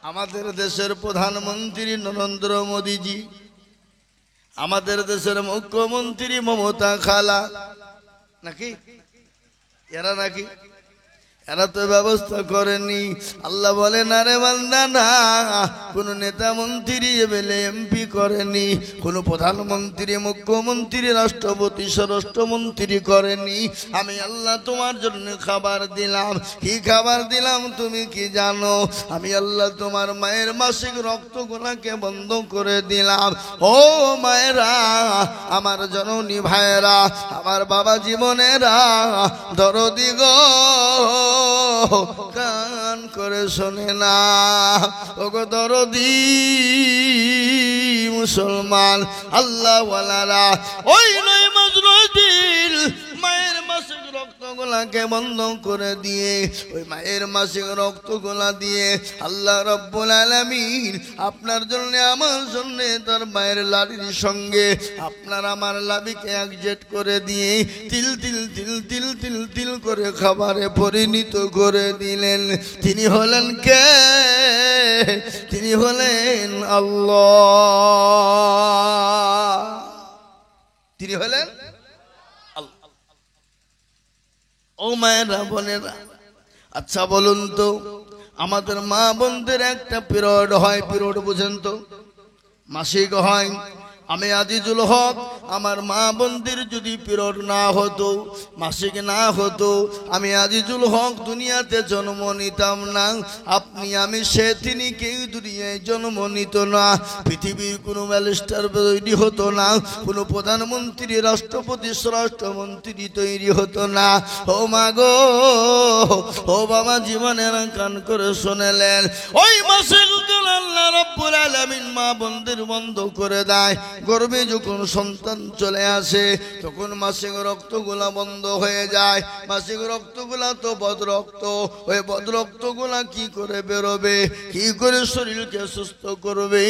আমাদের দেশের প্রধানমন্ত্রী নরেন্দ্র মোদীজি, আমাদের দেশের মুখ্যমন্ত্রী মমতা খালা, নাকি এরা নাকি এরা তো ব্যবস্থা করেনি। আল্লাহ বলে না রে বান্দা, না কোন নেতা মন্ত্রী এমএলএ এমপি করেনি, কোন প্রধানমন্ত্রী মুখ্যমন্ত্রী রাষ্ট্রপতি স্বরাষ্ট্রমন্ত্রী করেনি। আমি আল্লাহ তোমার জন্য খাবার দিলাম। কি খাবার দিলাম তুমি কি জানো? আমি আল্লাহ তোমার মায়ের মাসিক রক্তগুলাকে বন্ধ করে দিলাম। ও মায়েরা, আমার জননী ভাইয়েরা, আমার বাবা জীবনেরা, দরদি গো, কান করে শোনে না, ওগো দরদি মুসলমান আল্লাহ ওয়ালারা, ওই নয় মজনুদ্দিন মায়ের মাসিক রক্তগুলাকে বন্ধ করে দিয়ে, ওই মায়ের মাসিক রক্তগুলা দিয়ে আল্লাহ রব্বুল আলামিন আপনার জন্য আমার জন্য তার মায়ের লাড়ির সঙ্গে আপনার আমার লাবিকে একজেট করে দিয়ে তিল তিল তিল তিল তিল তিল করে খাবারে পরিণত করে দিলেন। তিনি হলেন কে? তিনি হলেন আল্লাহ। তিনি হলেন ও মায়েরা বোনেরা, আচ্ছা বলুন তো, আমাদের মা বোনদের একটা পিরিয়ড হয়, পিরিয়ড বুঝেন তো, মাসিক হয়। আমি আজিজুল হক, আমার মা বোনদের যদি পিরিয়ড না হতো, মাসিক না হতো, আমি আজিজুল হক দুনিয়াতে জন্ম নিতাম না। আপনি আমি সে তিনি কেউ দুনিয়ায় জন্ম নিত না। পৃথিবীর কোনো ব্যারিস্টার তৈরি হতো না, কোনো প্রধানমন্ত্রী রাষ্ট্রপতি স্বরাষ্ট্রমন্ত্রী তৈরি হতো না। ও মা গো, ও বাবা জীবনের কান করে শুনেলেন, ওই মাসিক আল্লাহ রাব্বুল আলামিন মা বোনদের বন্ধ করে দেয়। গর্ভে যখন সন্তান চলে আসে তখন মাসিক রক্তগুলা বন্ধ হয়ে যায়। মাসিক রক্তগুলা তো বদরক্ত, ওই বদরক্তগুলা কি করে বেরোবে, কি করে শরীরকে সুস্থ করবে?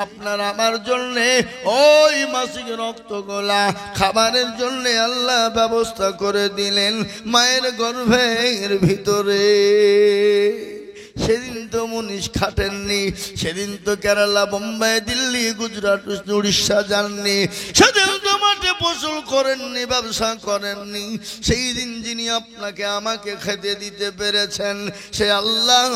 আপনার আমার জন্য ওই মাসিক রক্তগুলা খাবারের জন্য আল্লাহ ব্যবস্থা করে দিলেন মায়ের গর্ভের ভিতরে। সেদিন তো মুনিশ খাটেননি, সেদিন তো কেরালা বোম্বাই দিল্লি গুজরাট উড়িষ্যা যাননি, সেদিন তো মাঠে ফসল করেননি, ব্যবসা করেননি। সেই দিন যিনি আপনাকে আমাকে খেতে দিতে পেরেছেন সে আল্লাহ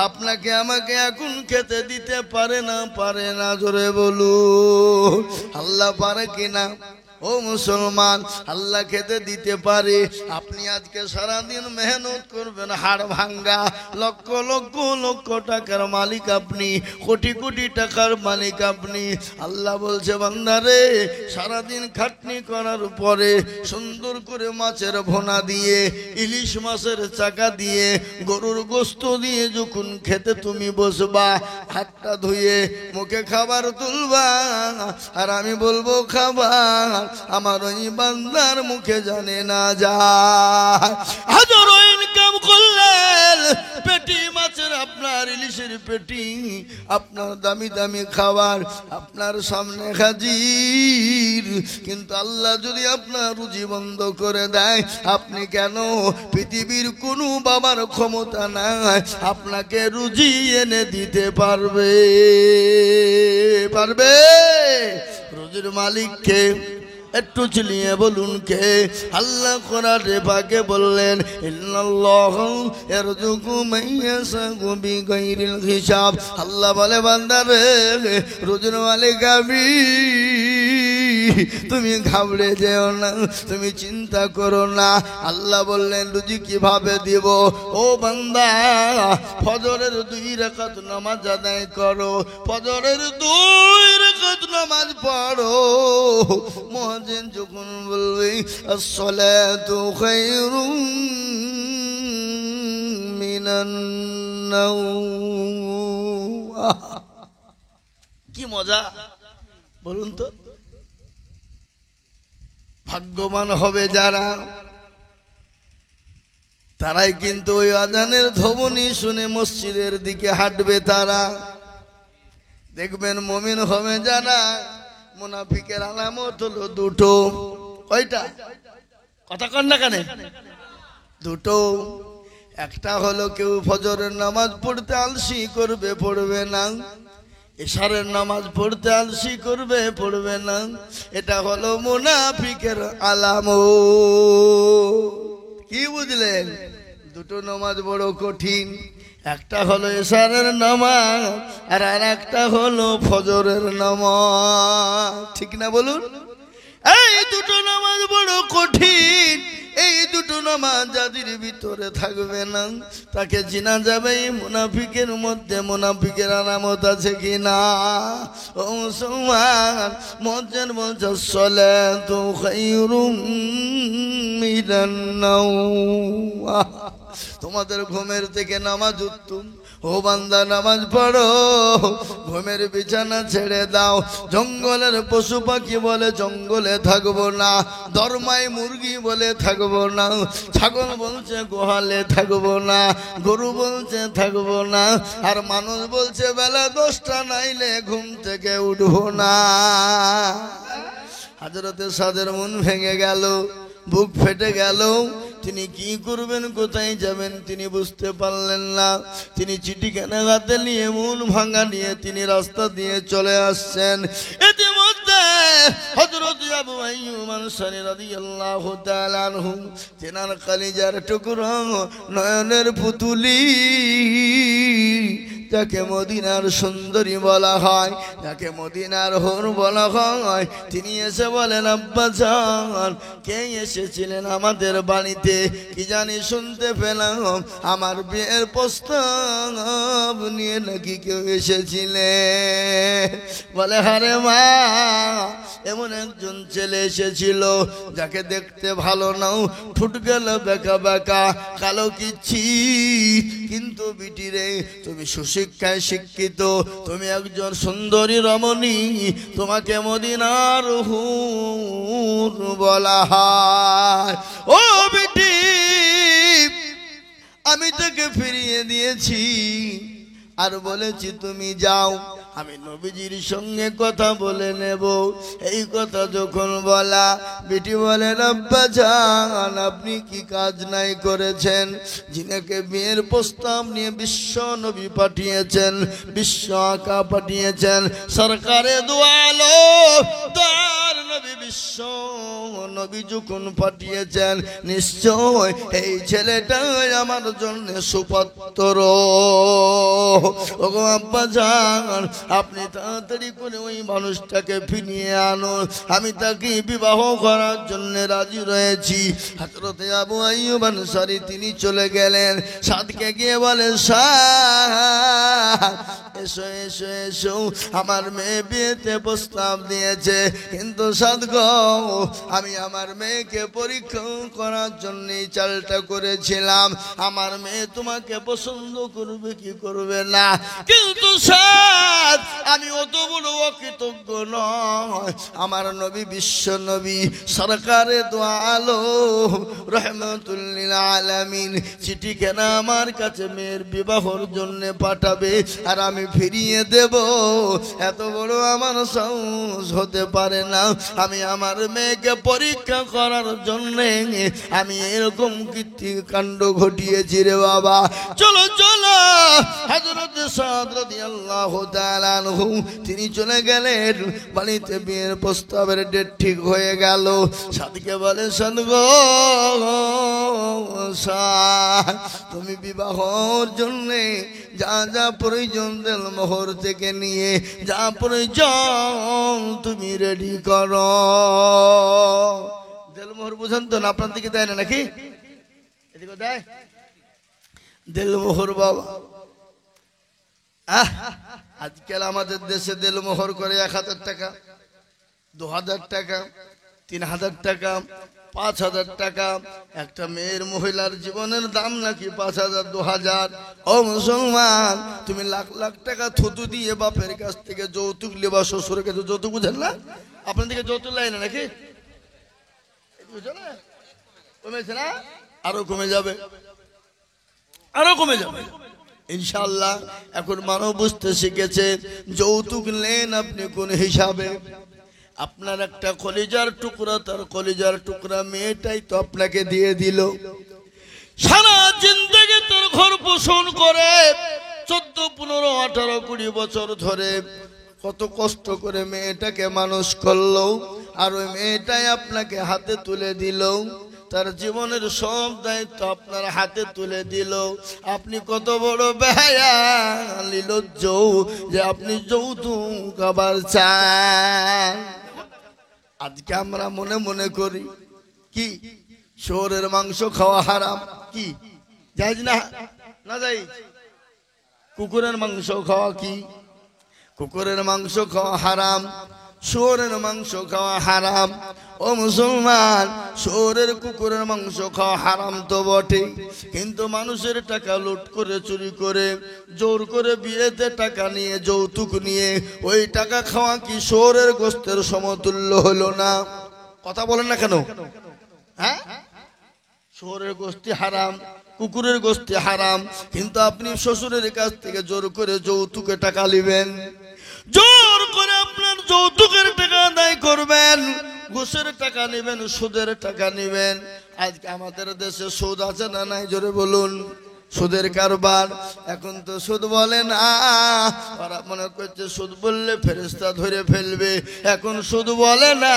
আপনাকে আমাকে এখন খেতে দিতে পারে না? পারে না? জোরে বলুন আল্লাহ পারে কিনা? ও মুসলমান, আল্লাহ খেতে দিতে পারে। আপনি আজকে সারাদিন মেহনত করবেন, হাড় ভাঙ্গা, লক্ষ লক্ষ লক্ষ টাকার মালিক আপনি, কোটি কোটি টাকার মালিক আপনি। আল্লাহ বলছে বান্দারে, সারাদিন খাটনি করার পরে সুন্দর করে মাছের ভোনা দিয়ে, ইলিশ মাছের চাকা দিয়ে, গরুর গোস্ত দিয়ে যখন খেতে তুমি বসবা, হাতটা ধুয়ে মুখে খাবার তুলবা, আর আমি বলবো খাবার, আমার ওই বান্দার মুখে জানে না যায়। হাজারো ইনকাম করলেন, পেটি মাছের আপনার ইলিশের পেটি, আপনার দামি দামি খাবার আপনার সামনে হাজির, কিন্তু আল্লাহ যদি আপনার রুজি বন্ধ করে দেয়, আপনি কেন? পৃথিবীর কোনো বাবার ক্ষমতা নাই আপনাকে রুজি এনে দিতে পারবে? পারবে? রুজির মালিককে একটু চিলিয়ে বলুন কে? আল্লাহ কোরআনে পাকে বললেন, ইন্নাল্লাহু ইয়ারযুকু মান ইয়াশাউ বিগাইরিল হিসাব। আল্লাহ বলে বান্দারে, রুজির মালিক আমি, তুমি ঘাবড়ে যেও না, তুমি চিন্তা করো না। আল্লাহ বললেন রুজি কিভাবে দিব? ও বান্দা, ফজরের 2 রাকাত নামাজ আদায় করো, ফজরের 2 রাকাত নামাজ পড়ো, মুয়াজ্জিন যখন বলবে আসসালাতু খায়রুম মিনান নাওম, কি মজা বলুন তো। ভাগ্যবান হবে যারা, তারাই কিন্তু ওই আজানের ধ্বনি শুনে মসজিদের দিকে হাঁটবে। তারা দেখবেন মুমিন হবে যারা, মুনাফিকের আলামত হলো দুটো। কয়টা? কথা কন না কেন? দুটো। একটা হলো কেউ ফজরের নামাজ পড়তে আলসি করবে, পড়বে না। এশারের নামাজ পড়তে আলসি করবে, পড়বে না। এটা হলো মুনাফিকের আলামত। কি বুঝলেন? দুটো নামাজ বড় কঠিন। একটা হলো এশারের নামাজ আর একটা হলো ফজরের নামাজ। ঠিক না বলুন? এই দুটো নামাজ বড় কঠিন। এই দুটো নামাজ যাদের ভিতরে থাকবে না তাকে চিনা যাবে এই মুনাফিকের মধ্যে মুনাফিকের আলামত আছে কিনা। ও মুসলমান, মুয়াজ্জিন বলছে সালাতু খায়রুম মিনান নাওম। তোমাদের ঘুমের থেকে নামাজ উত্তম। ও বান্দা, নামাজ পড়ো, ঘুমের বিছানা ছেড়ে দাও। জঙ্গলের পশু পাখি বলে জঙ্গলে থাকবো না, দরমাই মুরগি বলে থাকবো না, ছাগল বলছে গোহালে থাকবো না, গরু বলছে থাকবো না, আর মানুষ বলছে বেলা 10টা নাইলে ঘুম থেকে উঠবো না। হযরতে সাদের মন ভেঙে গেল, বুক ফেটে গেল। তিনি কি করবেন, কোথায় যাবেন তিনি বুঝতে পারলেন না। তিনি চিঠিখানা হাতে নিয়ে মন ভাঙা নিয়ে তিনি রাস্তা দিয়ে চলে আসছেন। ইতিমধ্যে হযরত আবু আইয়ুব আনসারী রাদিয়াল্লাহু তাআলা আনহু, তেনার কলিজার টুকরো, নয়নের পুতুলি, যাকে মদিনার সুন্দরী বলা হয়, যাকে মদিনার হুর বলা হয়, তিনি এসে বলেন, আব্বা জান, কে এসেছিলেন আমাদের বাড়িতে? কি জানি শুনতে পেলাম আমার বিয়ের প্রস্তাব নিয়ে নাকি কেউ এসেছিলেন। বলে, হারে মা, এমন একজন ছেলে এসেছিল যাকে দেখতে ভালো নাও, ঠুট গেল বেকা বেকা, কালো কিচ্ছি, কিন্তু বিটি রে, তুমি সুশিক্ষায় শিক্ষিত, তুমি একজন সুন্দরী রমণী, তোমাকে মদিনার হুর বলা হয়। ও বিটি, আমি তাকে ফিরিয়ে দিয়েছি আর বলেছি তুমি যাও, আমি নবীজির সঙ্গে কথা বলে নেব। এই কথা যখন বলা, বিটি বলেন, আব্বা জান, আপনি কি কাজ নাই করেছেন? যিনাকে বিয়ের প্রস্তাব নিয়ে বিশ্ব নবী পাঠিয়েছেন, বিশ্ব আকা পাঠিয়েছেন, সরকারে দোয়ালো তার নবী বিশ্ব নবী যখন পাঠিয়েছেন, নিশ্চয় এই ছেলেটাই আমার জন্য সুপাত্র। ওগো আব্বা জান, আপনি তাড়াতাড়ি করে ওই মানুষটাকে ফিরিয়ে আনুন, আমি তাকে বিবাহ করার জন্য রাজি রয়েছি। হযরতে আবু আইয়ুব আনসারী তিনি চলে গেলেন। সাদকে গিয়ে বলে, সাদ, এসো এসো এসো, আমার মেয়ে বিয়েতে প্রস্তাব দিয়েছে, কিন্তু সাদ গো, আমি আমার মেয়েকে পরীক্ষা করার জন্য চালটা করেছিলাম। আমার মেয়ে তোমাকে পছন্দ করবে কি করবে না, কিন্তু সাদ, আমি অত বড় অকৃতজ্ঞ নয়। আমার নবী বিশ্ব নবী সরকারে দো আলম রহমাতুল লিল আলামিন চিঠিখানা আমার কাছে মেয়ের বিবাহর জন্য পাঠাবে আর আমি ফিরিয়ে দেব, এত বড় আমার সাহস হতে পারে না। আমি আমার মেয়েকে পরীক্ষা করার জন্য আমি এরকম কীর্তিকাণ্ড ঘটিয়েছি রে বাবা। চলো চলো। হযরত সাদ রাদিয়াল্লাহু তাআলা আনহু তিনি চলে গেলেন বাড়িতে। বিয়ের প্রস্তাবের ডেট ঠিক হয়ে গেল। সাদকে বলে, সাদ গো, সাদ, তুমি বিবাহর জন্য যা যা প্রয়োজন দেল মোহর থেকে নিয়ে যা প্রয়োজন তুমি রেডি করো। দেল মোহর বুঝেন তো না? আপনার দিকে দেয় না নাকি? এদিকে দেয় দেল মোহর বাবা। আজকাল আমাদের দেশে দেল মোহর করে 1000 টাকা, 2000 টাকা, 3000 টাকা, 5000 টাকা। একটা মেয়ের মহিলার জীবনের দাম নাকি 5000, 2000। ও মুসলমান, তুমি লাখ লাখ টাকা থুতু দিয়ে বাপের কাছ থেকে যৌতুক লেবা, শ্বশুরের কাছে যৌতুক, বুঝেন না? আপনার দিকে যৌতুক লাগে না নাকি? কমেছে না? আরো কমে যাবে, আরো কমে যাবে ইনশাআল্লাহ। এখন মানব বুঝতে শিখেছে যৌতুক নেন আপনি কোন হিসাবে। আপনার একটা কলিজার টুকরা, তার কলিজার টুকরা মেয়েটাই তো আপনাকে দিয়ে দিল। সারা জিন্দেগি ঘর পোষণ করে 14, 15, 18, 20 বছর ধরে কত কষ্ট করে মেয়েটাকে মানুষ করলো, আর ওই মেয়েটাই আপনাকে হাতে তুলে দিল, তার জীবনের সব দায়িত্ব আপনার হাতে তুলে দিল। আপনি কত বড় বেহায়া নির্লজ্জ যে আপনি যৌতুক আবার চান। আজকে আমরা মনে মনে করি কি শুয়োরের মাংস খাওয়া হারাম, কি জায়েজ না? না জায়েজ? কুকুরের মাংস খাওয়া কি? কুকুরের মাংস খাওয়া হারাম, শুয়োরের মাংস খাওয়া হারাম। ও মুসলমান, শুয়োরের কুকুরের মাংস খাওয়া হারাম তো বটে, কিন্তু মানুষের টাকা লুট করে চুরি করে জোর করে বিয়েতে টাকা নিয়ে যৌতুক নিয়ে ওই টাকা খাওয়া কি শুয়োরের গোশতের সমতুল্য হলো না? কথা বলেন না কেন? হ্যাঁ, শুয়োরের গোশত হারাম, কুকুরের গোশত হারাম, কিন্তু আপনি শ্বশুরের কাছ থেকে জোর করে যৌতুকে টাকা নেবেন, জোর করে আপনার যৌতুকের টাকা আদায় করবেন, ঘুষের টাকা নেবেন, সুদের টাকা নেবেন। আজকে আমাদের দেশে সুদ আছে না নাই? জোরে বলুন। সুদের কারবার। এখন তো সুদ বলে না, ওরা মনে করছে সুদ বললে ফেরেশতা ধরে ফেলবে। এখন সুদ বলে না,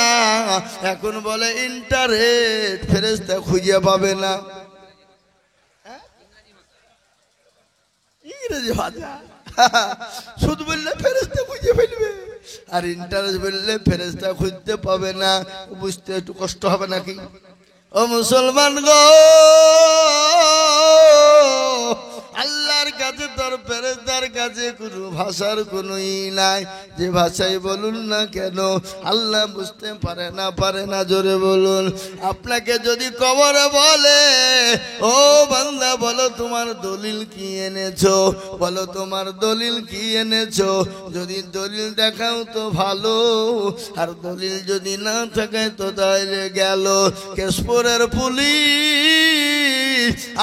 এখন বলে ইন্টারেস্ট, ফেরেশতা খুঁজে পাবে না। ইংরেজি ভাষা। সুদ বললে ফেরেশতা খুঁজে ফেলবে, আর ইন্টারেস্ট বললে ফেরেশতা খুঁজতে পাবে না। বুঝতে একটু কষ্ট হবে নাকি? ও মুসলমান গো, আল্লাহর কাছে তোর ফেরেশতার কাছে কোনো ভাষার কোনো ই নাই। যে ভাষাই বলুন না কেন আল্লাহ বুঝতে পারে না। জোরে বলুন। আপনাকে যদি কবরে বলে, ও বান্দা বলো তোমার দলিল কি এনেছো, বলো তোমার দলিল কি এনেছো, যদি দলিল দেখাও তো ভালো, আর দলিল যদি না থাকে তো তাহলে গেল। কেশপুরের পুলিশ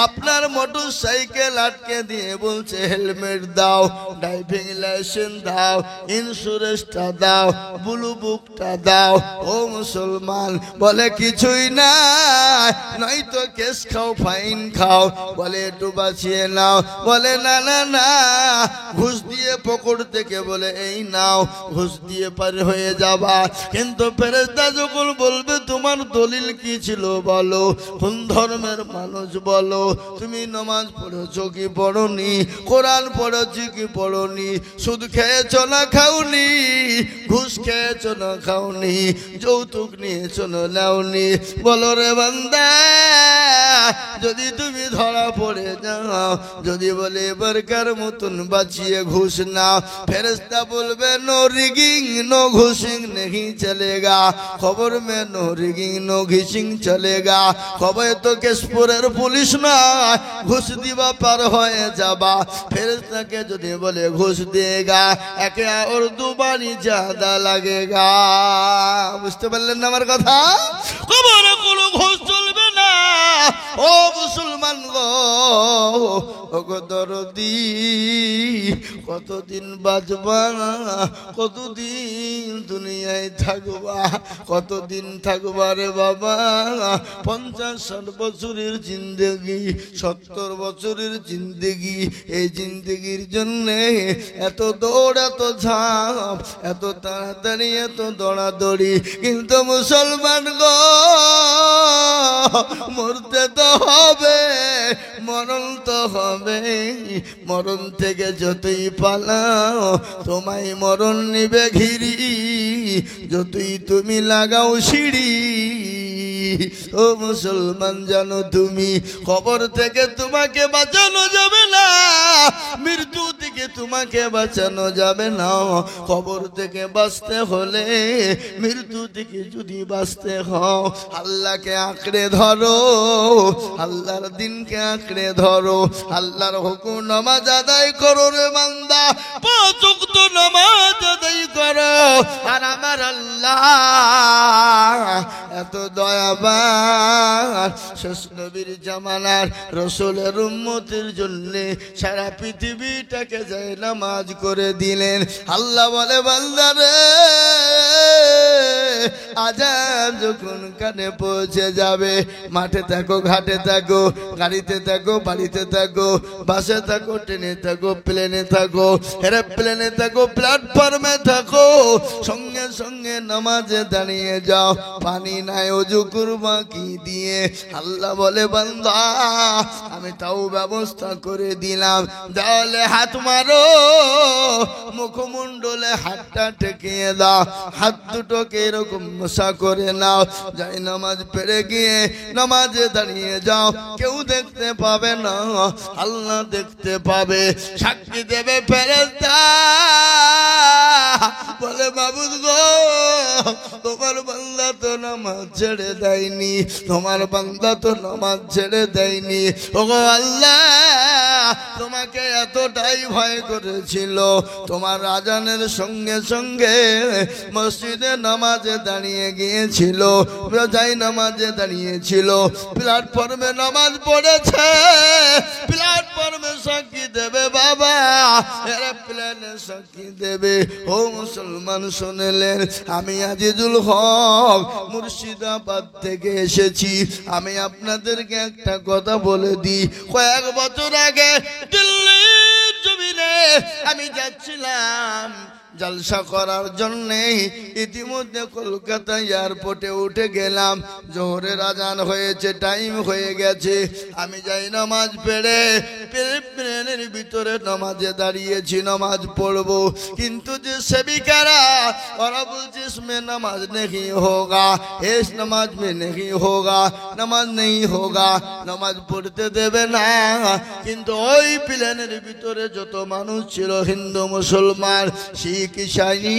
আপনার মোটর সাইকেল আটকে দিয়ে বলছে হেলমেট দাও, ড্রাইভিং লাইসেন্স দাও, ইন্স্যুরেন্সটা দাও, ব্লু বুকটা দাও। ও মুসলমান বলে কিছুই নাই, নয়তো কেস খাও, ফাইন খাও। বলে একটু বাঁচিয়ে নাও, বলে না না না, ঘুষ দিয়ে পকড় থেকে বলে এই নাও, ঘুষ দিয়ে পার হয়ে যাবা। কিন্তু ফেরেশতা যখন বলবে তোমার দলিল কি ছিল বলো, কোন ধর্মের মানুষ বলো, তুমি নামাজ পড়েছো কি পড়নি, কোরআন পড়েছি কি পড়নি, সুদ খেয়েছো না খাওনি, ঘুষ খেয়েছো না খাওনি, যৌতুক নিয়েছো না নাওনি, বলো রে বান্দা। যদি তুমি ধরা পড়ে যাও, যদি বলে এবারকার মতন বাঁচিয়ে ঘুষ নাও, ফেরেশতা বলবে নো রিগিং নো ঘুষিং नहीं चलेगा, खबर में नो रिगिंग नो घिसिंग चलेगा। खबर तो केशपुरेर पुलिस ना घुष दिबा पार হয়ে যাবা। ফেরেশতাকে যদি বলে ঘুষ দেगा, একে और দুবারি ज्यादा लगेगा। বুঝতে পারলেন না আমার কথা? খবরে কোনো ঘুষ চলবে না। ও মুসলমান গো, ও গো দরদি, কতদিন বাঁচবা, কতদিন দুনিয়ায় থাকবা, কতদিন থাকবা রে বাবা? 50-60 বছরের জিন্দেগি, 70 বছরের জিন্দেগি। এই জিন্দেগির জন্যে এত দৌড়, এত ঝাঁপ, এত তাড়াতাড়ি, এত দৌড়াদৌড়ি। কিন্তু মুসলমান গো, মরতে তো হবে, মরণ তো হবে। মরণ থেকে যতই পালাও তোমায় মরণ নিবে ঘিরি, যতই তুমি লাগাও সিঁড়ি। ও মুসলমান জানো তুমি, কবর থেকে তোমাকে বাঁচানো যাবে না, মৃত্যু থেকে তোমাকে বাঁচানো যাবে না। কবর থেকে বাঁচতে হলে, মৃত্যু থেকে যদি বাঁচতে হও, আল্লাহকে আঁকড়ে ধরো, আল্লাহর দিনকে আঁকড়ে ধরো, আল্লাহর হুকুম নামাজ আদায় করো রে বান্দা, 5 ওয়াক্ত নামাজ আদায় করো। আর আমার আল্লাহ এত দয়াবান, শেষ নবীর জামানার রাসূলের উম্মতের জন্য সারা পৃথিবীটাকে যায় নামাজ করে দিলেন। আল্লাহ বলে বান্দা রে, আজান যখন কানে পৌঁছে যাবে, মাঠে থাকো, ঘাটে থাকো, গাড়িতে থাকো, বাড়িতে থাকো, বাসে থাকো, ট্রেনে থাকো, প্লেনে থাকো, এরোপ্লেনে থাকো, প্ল্যাটফর্মে থাকো, সঙ্গে সঙ্গে নামাজে দাঁড়িয়ে যাও। পানি নাই, ওযু করবা কি দিয়ে? আল্লাহ বলে বান্দা আমি তাও ব্যবস্থা করে দিলাম। তাহলে হাত মারো, মুখমণ্ডলে হাতটা ঠেকিয়ে দাও, হাত দুটোকে এরকম মশা করে নাও, যাই নামাজ পড়ে গিয়ে নামাজে দাঁড়িয়ে যাও। কেউ দেখতে পাবে না, আল্লাহ দেখতে পাবে। সাক্ষী দেবে ফেরেশতা, বলে মাবুদ গো তোমার বান্দা তো নামাজ ছেড়ে দেয়নি, তোমার বান্দা তো নামাজ ছেড়ে দেয়নি। ওগো আল্লাহ তোমাকে এতটাই ভয় করেছিল, তোমার আজানের সঙ্গে সঙ্গে মসজিদে নামাজে দাঁড়িয়ে গিয়েছিল, যাই নামাজে দাঁড়িয়েছিল, প্ল্যাটফর্মে নামাজ পড়েছে, প্ল্যাটফর্মে সাক্ষী দেবে বাবা, এরোপ্লেনে সাক্ষী দেবে। ও মুসলমান শুনলেন, আমি আজিজুল হক মুর্শিদাবাদ থেকে এসেছি। আমি আপনাদেরকে একটা কথা বলে দিই, কয়েক বছর আগে দিল্লির জমিনে আমি যাচ্ছিলাম জলসা করার জন্য। ইতিমধ্যে কলকাতা এয়ারপোর্টে উঠে গেলাম, জোহরের আজান হয়েছে, টাইম হয়ে গেছে। আমি যাই নামাজ পড়ে প্লেনের ভিতরে নামাজে দাঁড়িয়েছি, নামাজ পড়বো, কিন্তু যে সেবিকারা ওরা বলছে ইসমে নামাজ নেই হোগা, এস নামাজ মে নেই হোগা, নামাজ নেই হোগা, নামাজ পড়তে দেবে না। কিন্তু ওই প্লেনের ভিতরে যত মানুষ ছিল, হিন্দু মুসলমান শিখ ইসাই,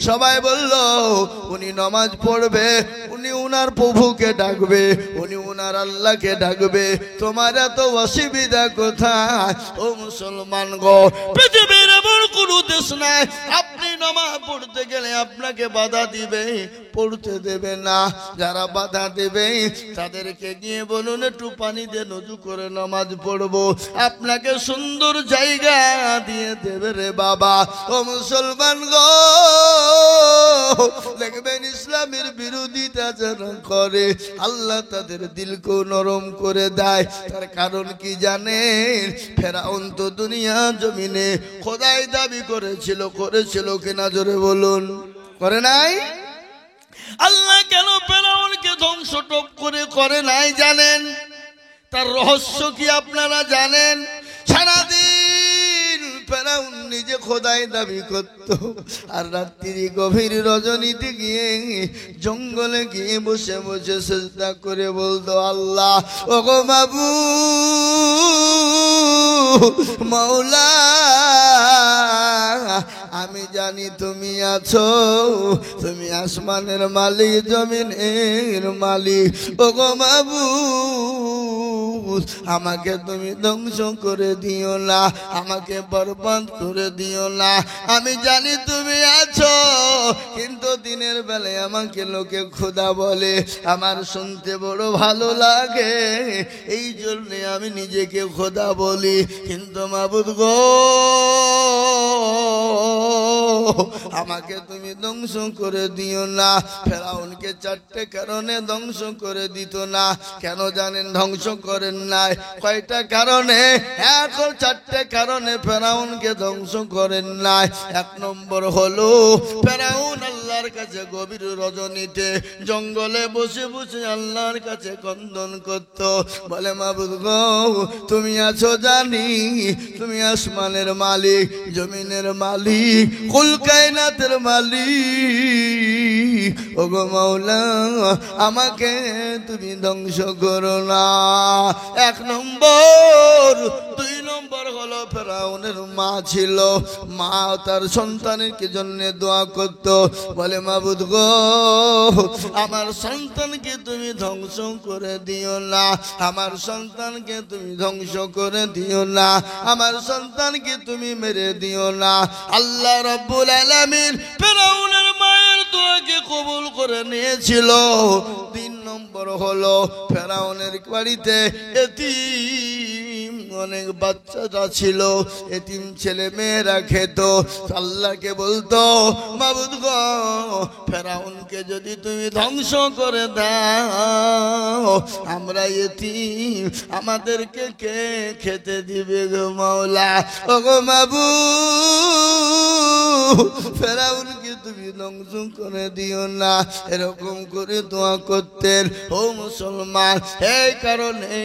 সবাই বলল উনি নামাজ পড়বে, উনি উনার প্রভুকে ডাকবে, উনি উনার আল্লাহকে ডাকবে, তোমার এত অসুবিধা কোথায়? ও মুসলমান গো, পৃথিবীর এমন কোন দেশ নাই আপনি নামাজ পড়তে গেলে আপনাকে বাধা দিবে, পড়তে দেবে না। যারা বাধা দেবে তাদেরকে গিয়ে বলুন একটু পানি দিয়ে নজু করে নামাজ পড়বো, আপনাকে সুন্দর জায়গা দিয়ে দেবে রে বাবা। ও মুসলমান গো, দেখবেন ইসলামের বিরোধিতা যারা করে আল্লাহ তাদের দিলকে নরম করে দেয়। তার কারণ কি জানেন? ফেরাউন তো দুনিয়া জমিনে খোদাই দাবি করেছিল, করেছিল কিনা জোরে বলুন? করে নাই? আল্লাহ কেন ফেরাউনকে ধ্বংস টপ করে নাই জানেন? তার রহস্য কি আপনারা জানেন? সারাদিন ফেরাউন নিজে খোদাই দাবি করত, আর রাত্রি গভীর রজনীতে গিয়ে জঙ্গলে গিয়ে বসে বসে সিজদা করে বলতো, আল্লাহ ওগো মাবুদ মাওলা, আমি জানি তুমি আছো, তুমি আসমানের মালিক, জমিনের মালিক। ওগো মাবুদ আমাকে তুমি ধ্বংস করে দিও না, আমাকে বরবাদ করে দিও না। আমি জানি তুমি আছো, কিন্তু দিনের বেলায় আমাকে লোকে খোদা বলে, আমার শুনতে বড় ভালো লাগে, এই জন্য আমি নিজেকে খোদা বলি। কিন্তু মাবুদ গো আমাকে তুমি ধ্বংস করে দিও না। ফেরাউনকে চারটে কারণে ধ্বংস করে দিত না। কেন জানেন ধ্বংস করেন নাই? কয়টা কারণে? এখন চারটে কারণে ফেরাউনকে ধ্বংস করেন নাই। এক নম্বর হলো ফেরাউন আল্লাহর কাছে গভীর রজনীতে জঙ্গলে বসে বসে আল্লাহর কাছে ক্রন্দন করত, বলে মাবুদ গো তুমি আছো জানি, তুমি আসমানের মালিক, জমিনের মালিক, কুল কায়নাতের মালিক। ওগো মাওলা আমাকে তুমি ধ্বংস করো না। এক নম্বর। দুই নম্বর হলো ফেরাউনের মা ছিল, মা তার সন্তানের কি জন্য দোয়া করত, বলে মাবুদ গো আমার সন্তানকে তুমি ধ্বংস করে দিও না, আমার সন্তানকে তুমি ধ্বংস করে দিও না, আমার সন্তানকে তুমি মেরে দিও না। আল্লাহ রাব্বুল আলামিন ফেরাউনের মায়ের দোয়াকে কবুল করে নিয়েছিল। তিন নম্বর হলো ফেরাউনের বাড়িতে এতিম অনেক বাচ্চারা ছিল, এতিম ছেলে মেয়েরা খেত, আল্লাহকে বলতো মাবুদ গো ফেরাউনকে যদি তুমি ধ্বংস করে দাও আমরা এতিম, আমাদেরকে কে খেতে দিবে গো মাওলা? ও গো মাবুদ ফেরাউনকে তুমি ধ্বংস করে দিও না, এরকম করে দোয়া করতেন। ও মুসলমান, এই কারণে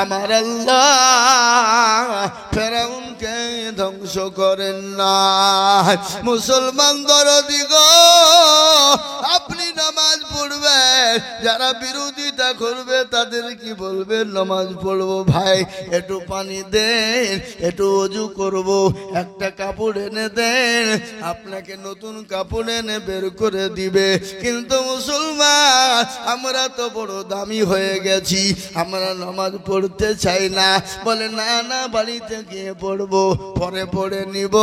আমার আল্লাহ ফেরাউনকে ধ্বংস করেন না। মুসলমান দরদি গো, আপনি নামাজ পড়বেন, যারা বিরোধিতা করবে তাদের কি বলবেন নামাজ পড়বো? ভাই একটু পানি দেন, একটু ওযু করব, একটা কাপড় এনে দেন, আপনাকে নতুন কাপড় এনে বের করে দিবে। কিন্তু মুসলমান আমরা তো বড় দামি হয়ে গেছি, আমরা নামাজ পড়তে চাই না। বলে না না, বাড়িতে গিয়ে পড়বো, পরে পড়ে নিব,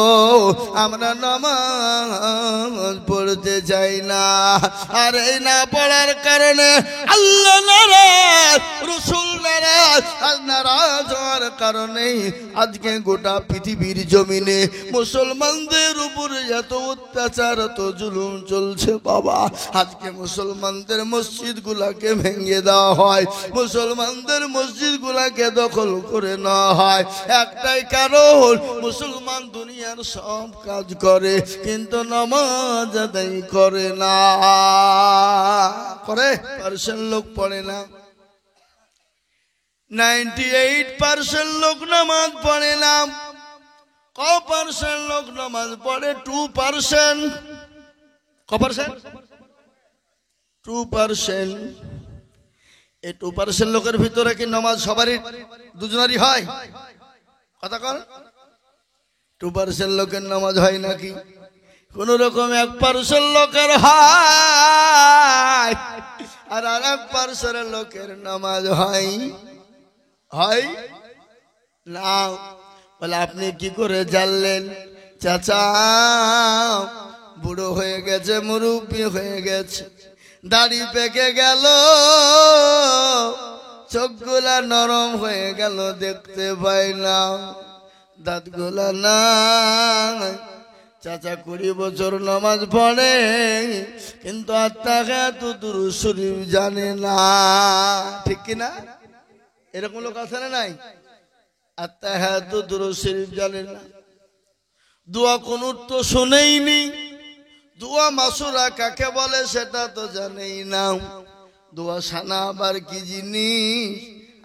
আমরা নামাজ পড়তে চাই না। আর এই না পড়ার কারণে আল্লাহ নারাজ, রাসূল নারাজ, আর নারাজ হওয়ার কারণে আজকে গোটা পৃথিবীর জমিনে মুসলমানদের উপরে এত অত্যাচার, এত জুলুম চলছে বাবা। আজকে মুসলমানদের মসজিদ গুলাকে ভেঙে দেওয়া হয়, মুসলমানদের মসজিদ গুলাকে দখল করে নেওয়া হয়, একটাই কারণ মুসলমান দুনিয়ার সব কাজ করে কিন্তু নামাজ আদায় করে না। করে পার্সেন্ট লোক পড়ে না, 98% লোক নামাজ পড়ে না। ক% লোক নামাজ পড়ে? 2%। ক%? 2%। এই 2% লোকের ভিতরে কি নামাজ সবারই দুজনেরই হয়? কথা কর। 2% লোকের নামাজ হয় নাকি? কোন রকম 1% লোকের হয়, আর 1% লোকের নামাজ হয় হয় না। বলে আপনি কি করে জানলেন? চাচা বুড়ো হয়ে গেছে, মুরব্বি হয়ে গেছে, দাড়ি পেকে গেল, চোখগুলা নরম হয়ে গেল, দেখতে পাই না, দাঁতগুলা নাই। চাচা 20 বছর নামাজ পড়ে কিন্তু আত্মাঘাত দুরূদ শরীফ জানে না, ঠিক কিনা? এরকম লোক আছে না নাই? আত্মাঘাত দুরূদ শরীফ জানে না, দোয়া কুনুত তো শুনেইনি, দোয়া মাসুরা কাকে বলে সেটা তো জানেই না, দোয়া সানা আবার কি জিনিস।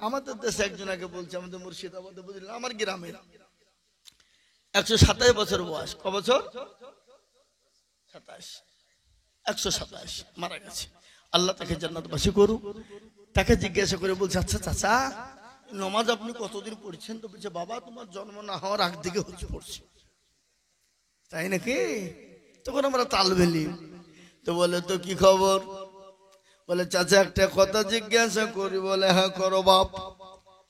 আমাদের দেশে একজনকে বলছে, আমাদের মুর্শিদাবাদে বুঝলেন, আমার গ্রামের 127 বছর বয়স। ক বছর? 27। 127 মারা গেছে। আল্লাহ তাকে জান্নাতবাসী করুক। তাকে জিজ্ঞাসা করে বলছে, আচ্ছা চাচা নামাজ আপনি কতদিন পড়ছেন? তো বলছে, বাবা তোমার জন্ম না হওয়ার আগ দিকে হচ্ছে পড়ছি। তাই নাকি? তখন আমরা তাল বেলি। তো বলে তো কি খবর? বলে চাচা একটা কথা জিজ্ঞাসা করি। বলে হ্যাঁ করো বাপ।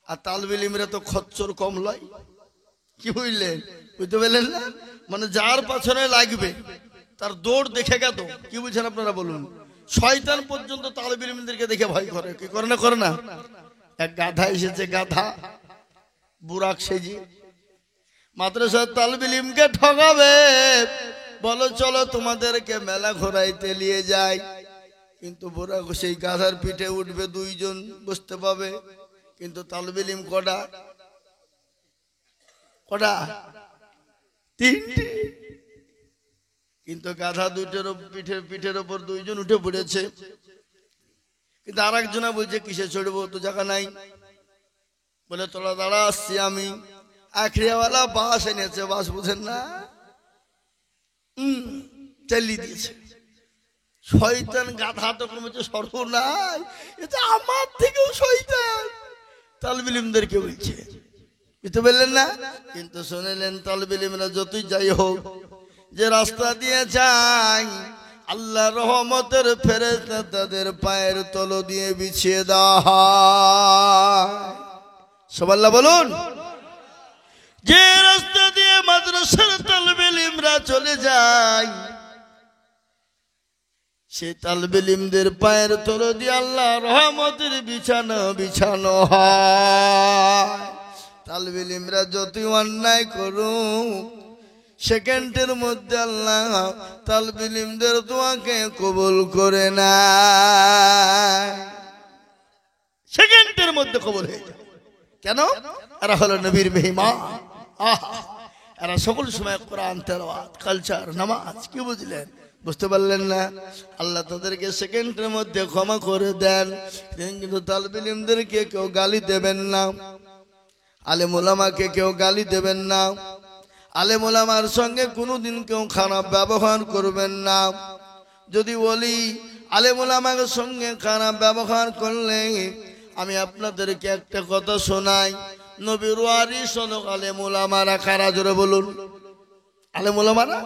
আর তাল বেলিমরা তো খচ্চর কম লয়, কি বুঝলেন? বুঝতে পারলেন না? মানে যার পাছনে লাগবে তার দৌড় দেখে গেত। কি বুঝছেন আপনারা বলুন? শয়তান পর্যন্ত তালেব ইলমদেরকে দেখে ভয় করে। কি করে না? করে না? এক গাধা এসেছে, গাধা বুরাক সেজি মাদ্রাসার তালেব ইলমকে ঠকাবে। বলো চলো তোমাদেরকে মেলা ঘোরাইতে নিয়ে যাই। কিন্তু বুরাক সেই গাধার পিঠে উঠবে, 2 জন বসতে পাবে, কিন্তু তালেব ইলম কটা? কটা? 3টে। কিন্তু গাধা দুইটার পিঠের ওপর 2 জন উঠে পড়েছে। কিন্তু আর একজনা বলছে কিসে চড়বো, তো জায়গা নাই। বলে তোরা দাঁড়া, আসছি আমি। আখড়িয়াওয়ালা বাস এনেছে, বাস বুঝেন না, চালিয়ে দিয়েছে। শয়তান গাধা তখন বলছে সর্বনাশ, এটা আমার থেকেও শয়তান। তালেব ইলমদেরকে বলছে, বুঝতে পারলেন না? কিন্তু শুনলেন তালেব ইলমরা যতই যাই হোক, যে রাস্তা দিয়ে যাই আল্লাহ রহমতের ফেরেশতা তাদের পায়ের তলো দিয়ে বিছিয়ে দেওয়া হয়। সুবহানাল্লাহ বলুন। যে রাস্তা দিয়ে মাদ্রাসার তালেব ইলমরা চলে যায়, সে তালেব ইলমদের পায়ের তলো দিয়ে আল্লাহ রহমতের বিছানো বিছানো হয়। তালবে ইলমরা যতই অন্যায় করুক সেকেন্ডের মধ্যে আল্লাহ তালবে ইলমদের দোয়াকে কবুল করে না, সেকেন্ডের মধ্যে কবুল হয়ে যায়। কেন? এরা হলো নবীর মেহমান। এরা সকল সময় কোরআন তেলাওয়াত, কালচার, নামাজ। কি বুঝলেন? বুঝতে পারলেন না? আল্লাহ তাদেরকে সেকেন্ডের মধ্যে ক্ষমা করে দেন, কিন্তু তালবে ইলমদেরকে কেউ গালি দেবেন না, আলেম ওলামাকে কেউ গালি দেবেন না, আলেম ওলামার সঙ্গে কোনোদিন কেউ খারাপ ব্যবহার করবেন না। যদি বলি আলেম ওলামার সঙ্গে খারাপ ব্যবহার করলে আমি আপনাদেরকে একটা কথা শোনাই, নবীর ওয়ারিস হলো আলেম ওলামারা। কারা? জোরে বলুন। আলেম ওলামারা।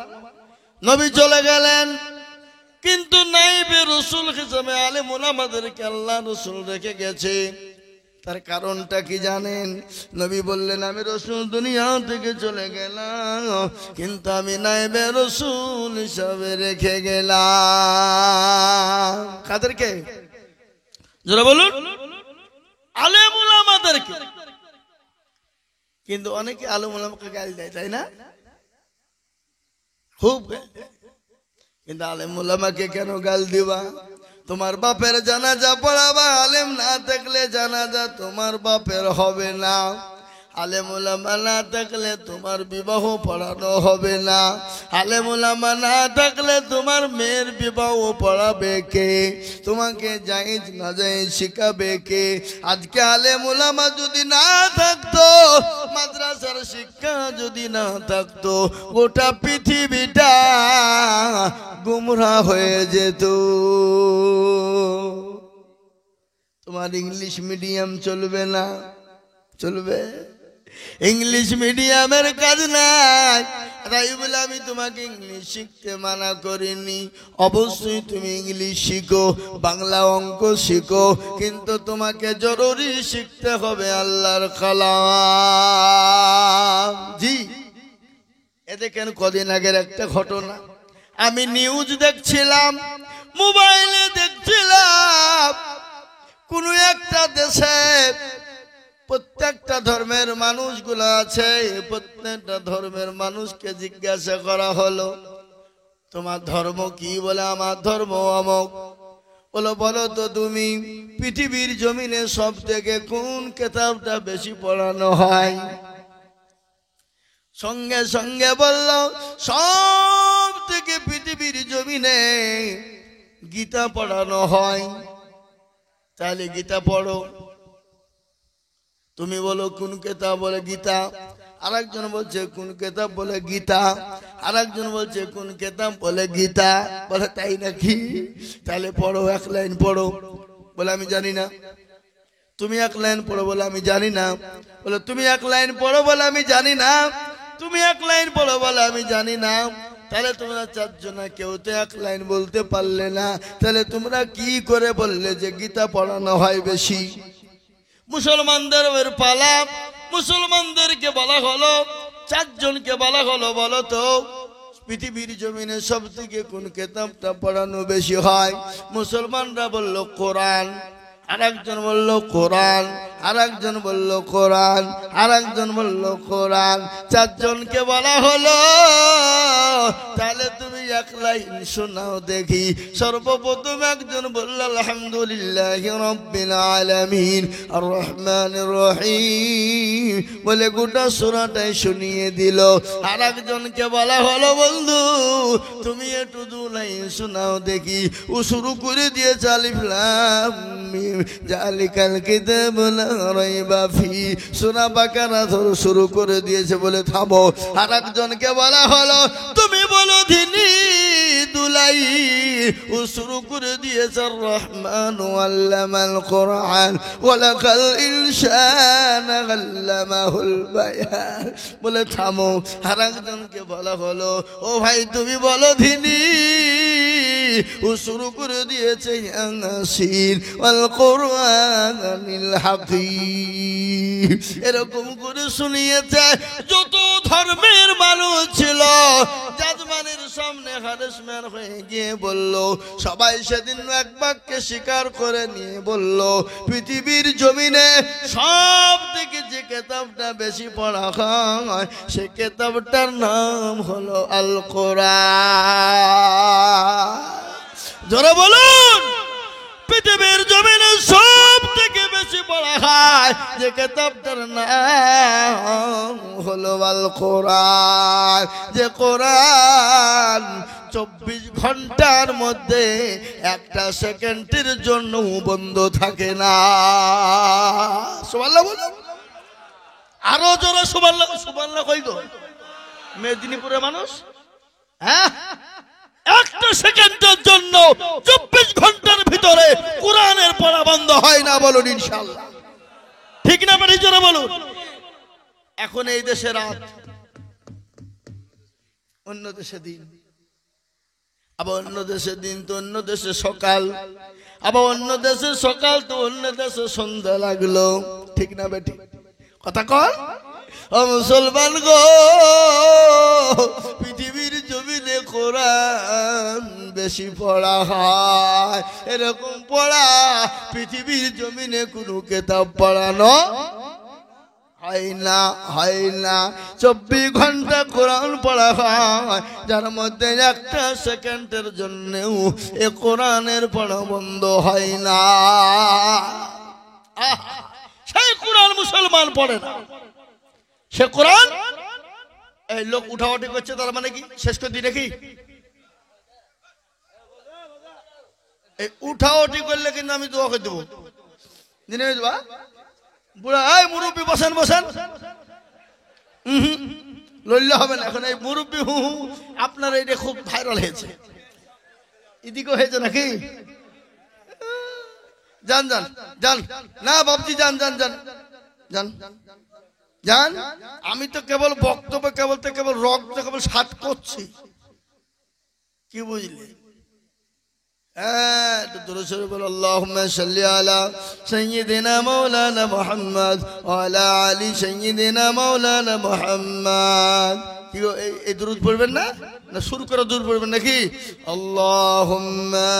নবী চলে গেলেন, কিন্তু নাইবে রাসূল হিসেবে আলেম ওলামাদেরকে আল্লাহ রাসূল রেখে গেছে। তার কারণটা কি জানেন? নবী বললেন, আমি রাসূল দুনিয়া থেকে চলে গেলাম, কিন্তু আমি নাইবে রাসূল হিসেবে রেখে গেলাম। কাদেরকে? যারা বলুন আলেম ওলামাদেরকে। কিন্তু অনেকে আলেম ওলামাকে গালি দেয়, তাই না? খুব। কিন্তু আলেম ওলামাকে কেন গাল দিবা? তোমার বাপের জানাজা পড়াবা, আলেম না থাকলে জানাজা তোমার বাপের হবে না। আলেম ওলামা না থাকলে তোমার বিবাহ পড়ানো হবে না। আলেম ওলামা না থাকলে তোমার মেয়ের বিবাহ পড়াবে কে? তোমাকে জায়েজ না জায়েজ শিখাবে কে? আজকে আলেম ওলামা যদি না থাকতো, মাদ্রাসার শিক্ষা যদি না থাকতো, গোটা পৃথিবীটা গুমরা হয়ে যেত। তোমার ইংলিশ মিডিয়াম চলবে না? চলবে? ইংলিশ মিডিয়ামের কাজ নাই। তাই বলে আমি তোমাকে ইংলিশ শিখতে মানা করিনি, অবশ্যই তুমি ইংলিশ শিখো, বাংলা অঙ্ক শিখো, কিন্তু তোমাকে জরুরি শিখতে হবে আল্লাহর কালাম। জি, এ দেখেন কদিন আগের একটা ঘটনা, আমি নিউজ দেখছিলাম, মোবাইলে দেখছিলাম, কোন একটা দেশে প্রত্যেকটা ধর্মের মানুষগুলো আছে, প্রত্যেকটা ধর্মের মানুষকে জিজ্ঞাসা করা হলো, তোমার ধর্ম কি? বলে আমার ধর্ম অমুক। বলো, বলো তো তুমি পৃথিবীর জমিনে সব থেকে কোন কিতাবটা বেশি পড়ানো হয়? সঙ্গে সঙ্গে বলল, সব থেকে পৃথিবীর জমিনে গীতা পড়ানো হয়। তাহলে গীতা পড়ো। তুমি বলো কোন কিতাব? বলে গীতা। আরেকজন বলছে কোন কিতাব? বলে গীতা। আরেকজন বলছে কোন কিতাব? বলে গীতা। বলে তাই নাকি? তাহলে পড়ো, এক লাইন পড়ো। বলে আমি জানি না। তুমি এক লাইন পড়ো। বলে আমি জানি না। বলে তুমি এক লাইন পড়ো। বলে আমি জানি না। তুমি এক লাইন পড়ো। বলে আমি জানি না। তাহলে তোমরা চারজনা কেউ তো এক লাইন বলতে পারলে না, তাহলে তোমরা কি করে বললে যে গীতা পড়ানো হয় বেশি? মুসলমানদের পালা, মুসলমানদেরকে বলা হলো, চারজনকে বলা হলো, বলো তো পৃথিবীর জমিনে সব থেকে কোন কিতাবটা পড়ানো বেশি হয়? মুসলমানরা বলল কোরআন। আরেকজন বলল কোরআন, আরেকজন বলল কোরআন, আরেকজন বলল কোরআন। চারজনকে বলা হলো, তাহলে তুমি এক লাইন শোনাও দেখি। সর্বপ্রথম একজন বলল আলহামদুলিল্লাহি রাব্বিল আলামিন আর রহমানির রহিম, বলে গোটা সূরাটাই শুনিয়ে দিল। আরেকজনকে বলা হলো, বন্ধু তুমি একটু দু লাইন শোনাও দেখি। ও শুরু করে দিয়েছে আলিফ লাম মিম জালিকাল কিতাবু লা রাইবা ফি, সূরা বাকারা ধরে শুরু করে দিয়েছে। বলে থামো। আরেকজনকে বলা হলো, তুমি বলো দিনি দুলাই। ও শুরু করে দিয়েছে আর রহমান আল্লামাল কোরআন ওয়ালাকাল ইনসান আল্লামাহুল বায়ান। বলে থামো। আরেকজনকে বলা হলো, ও ভাই তুমি বলো দিনি। ও শুরু করে দিয়েছে ইয়াসিন ওয়াল কোরআনিল হাকীম। এরকম করে শুনিয়েছে। যত ধর্মের মানুষ ছিল জাজমানের সামনে মানে হারেসমেন্ট হয়ে গিয়ে বলল, সবাই সেদিন এক বাক্যে স্বীকার করে নিয়ে বলল, পৃথিবীর জমিনে সব থেকে যে কিতাবটা বেশি পড়া হয় সে কিতাবটার নাম হলো আল কোরআন। জোরে বলুন, পৃথিবীর জমিনে সব থেকে বেশি পড়া হয় যে কিতাবটার নাম হলো আল কোরআন। যে কোরআন 24 ঘন্টার মধ্যে একটা সেকেন্ডের জন্য বন্ধ থাকে না। সুবহানাল্লাহ বলুন, আরো জোরে সুবহানাল্লাহ। সুবহানাল্লাহ কই গো মেদিনীপুরের মানুষ? হ্যাঁ, একটা সেকেন্ডের জন্য 24 ঘন্টার ভিতরে কোরআনের পড়া বন্ধ হয় না। বলুন ইনশাআল্লাহ, ঠিক না? বেশি জোরে বলুন। এখন এই দেশে রাত, অন্য দেশে দিন, আবার অন্য দেশে দিন তো অন্য দেশে সকাল, আবার অন্য দেশে সকাল তো অন্য দেশে সন্ধ্যা লাগলো, ঠিক না বেটি? কথা কর ও মুসলমান গো, পৃথিবীর জমিনে কোরআন বেশি পড়া হয়, এরকম পড়া পৃথিবীর জমিনে কোনো কিতাব পড়ানো হয় না, হয় না। 24 ঘন্টা কোরআন পড়া হয়, যার মধ্যে একটা সেকেন্ডের জন্যও এ কোরআনের পড়া বন্ধ হয় না। সেই কোরআন মুসলমান পড়ে না, সে কোরআন এই লোক উঠাউঠি করছে, তার মানে কি শেষ করে দিই নাকি? এই উঠাউঠি করলে কিন্তু আমি দোয়া করে দেবো, দিনে দেবা বুড়া। এই মুরব্বী বসেন বসেন, লইলে হবে না। এখন এই মুরব্বী হু হু আপনার এইটা খুব ভাইরাল হয়েছে, এদিকে হয়েছে নাকি? যান যান যান, না বাবজি যান যান যান যান যান। আমি তো কেবল বক্তব্য কেবল রক্ত কেবল সাত করছি, কি বুঝলি? আল্লাহুম্মা সাল্লি আলা সাইয়্যিদিনা মাওলানা মুহাম্মদ ওয়া আলা আলি সাইয়্যিদিনা মাওলানা মুহাম্মদ। কি এই দুরূদ পড়বেন না? না শুরু করে দুরূদ পড়বেন নাকি? আল্লাহুম্মা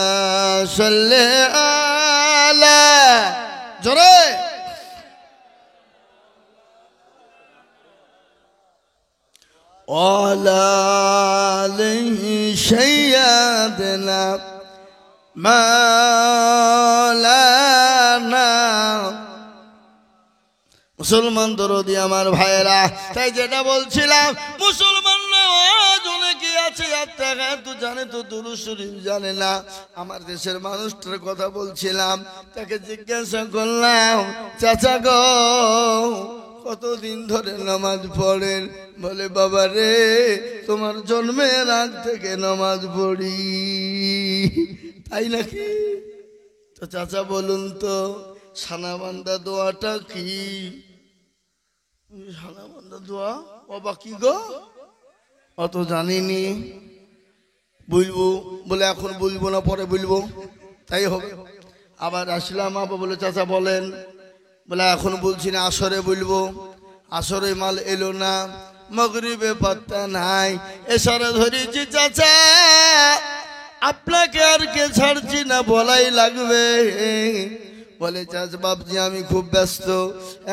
সাল্লি আলা, জোরে ওয়ালা আলাইহি সাইয়্যিদিনা মাওলানা। মুসলমান দরদি আমার ভাইয়েরা, তাই যেটা বলছিলাম, মুসলমানরা অনেকে আছে তো জানে তো দুরূদ শরীফ জানে না। আমার দেশের মানুষটার কথা বলছিলাম, তাকে জিজ্ঞাসা করলাম, চাচা গো কতদিন ধরে নামাজ পড়েন? বলে বাবা রে, তোমার জন্মের আগ থেকে নামাজ পড়ি। তাই নাকি? তো চাচা বলুন তো সানাবান্দা দোয়াটা কি? সানাবান্দা দোয়া বাবা কি গো, অত জানিনি, বুঝবো। বলে এখন বুঝবো না, পরে বুঝবো। তাই হবে। আবার আসলাম, আবার বলে চাচা বলেন। বলে এখন বলছি না, আসরে বলবো। আসরে মাল এলো না, মাগরিবে পাত্তা নাই, এশারে ধরেছি চাচা, আপনাকে আর কে ছাড়ছি না, বলাই লাগবে। বলে চাচা বাবজি আমি খুব ব্যস্ত,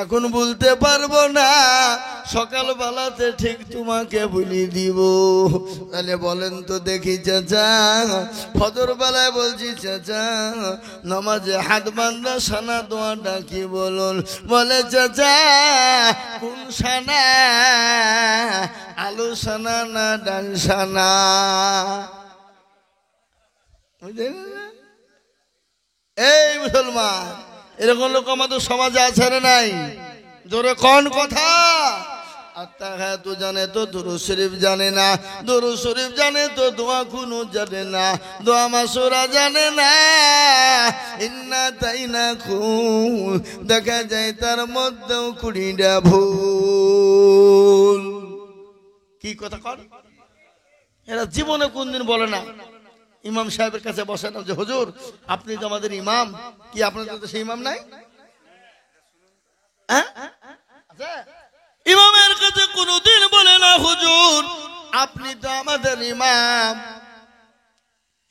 এখন বলতে পারবো না, সকালবেলাতে ঠিক তোমাকে বলি দিব। তাহলে বলেন তো দেখি চাচা, ফজর বেলায় বলছি চাচা নামাজে হাত বান্ধা সানা দোয়াটা কি বলুন? বলে চাচা কোন সানা, আলু সানা না ডাল সানা? এই মুসলমান, এরকম লোক আমাদের সমাজে আছে না নাই? জোরে কোন কথা? আত্তাহিয়াত জানে তো দুরূদ শরীফ জানে না, দুরূদ শরীফ জানে তো দোয়া কুনুত জানে না, দোয়া মাসুরা জানে না, ইন্না তাইনাকুম দেখা যায় তার মধ্যেও 20টা ভুল। কি কথা কর? এরা জীবনে কোনদিন বলে না। ইমাম সাহেবের কাছে বসে না যে হুজুর আপনি তো আমাদের ইমাম, কি আপনাদের তো সেই ইমাম নাই? ইমামের কাছে কোনদিন বলে না হুজুর আপনি তো আমাদের ইমাম,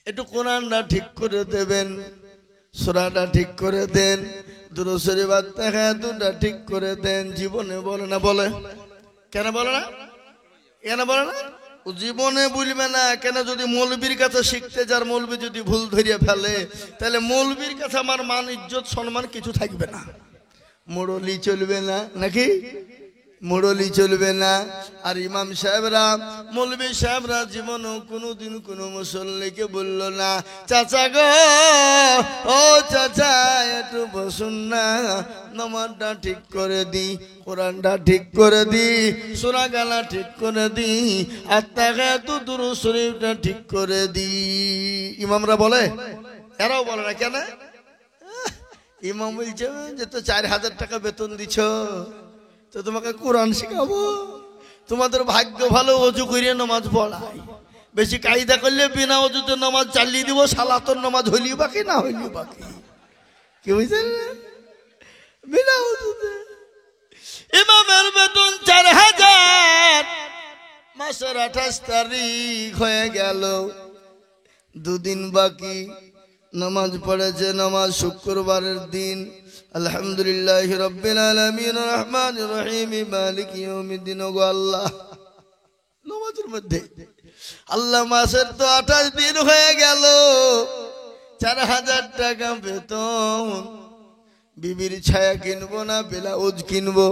একটু কোরআনটা ঠিক করে দেবেন, সূরাটা ঠিক করে দেন, দুরূদ শরীফ তাহাজ্জুদটা ঠিক করে দেন। জীবনে বলে না, বলে কেন বলে না? কেন বলে না? ও জীবনে বুঝবে না কেন? যদি মৌলবীর কাছে শিখতে যার, মৌলবী যদি ভুল ধরিয়ে ফেলে, তাহলে মৌলবীর কাছে আমার মান ইজ্জত সম্মান কিছু থাকবে না। মোড়লি চলবে না, নাকি মোড়লি চলবে না। আর ইমাম সাহেবরা, মৌলবী সাহেবরা জীবনও কোনোদিন কোনো মুসল্লিকে বলল না, চাচা গো, ও চাচা একটু বসুন না, নামাজটা ঠিক করে দি, কোরআনটা ঠিক করে দি, সূরা গালা ঠিক করে দি, আর তাহাজ্জুদ দুরূদ শরীফটা ঠিক করে দি। ইমামরা বলে? এরাও বলে না। কেন? ইমাম বলছে যে তো 4000 টাকা বেতন দিছ, তো তোমাকে কোরআন শিখাবো। তোমাদের ভাগ্য ভালো, অজু করিয়ে নামাজ পড়াই। বেশি কায়দা করলে বিনা অজুতে নামাজ চালিয়ে দিব, সালাতর নামাজ হইলি বাকি, না হইলি বাকি। কি বুঝছেন? বিনা অজুতে ইমামের বেতন 4000। মাসের 28 তারিখ হয়ে গেল, 2 দিন বাকি। নামাজ পড়েছে, নামাজ শুক্রবারের দিন। আলহামদুলিল্লাহি রাব্বিল আলামিন রহমানির রহিম মালিকি ইয়াউমিদ্দিন। গো আল্লাহ, নামাজের মধ্যে আল্লাহ, মাসের তো 28 দিন হয়ে গেল, 4000 টাকা বেতন। বিবির ছায়া কিনবো না ব্লাউজ কিনবো,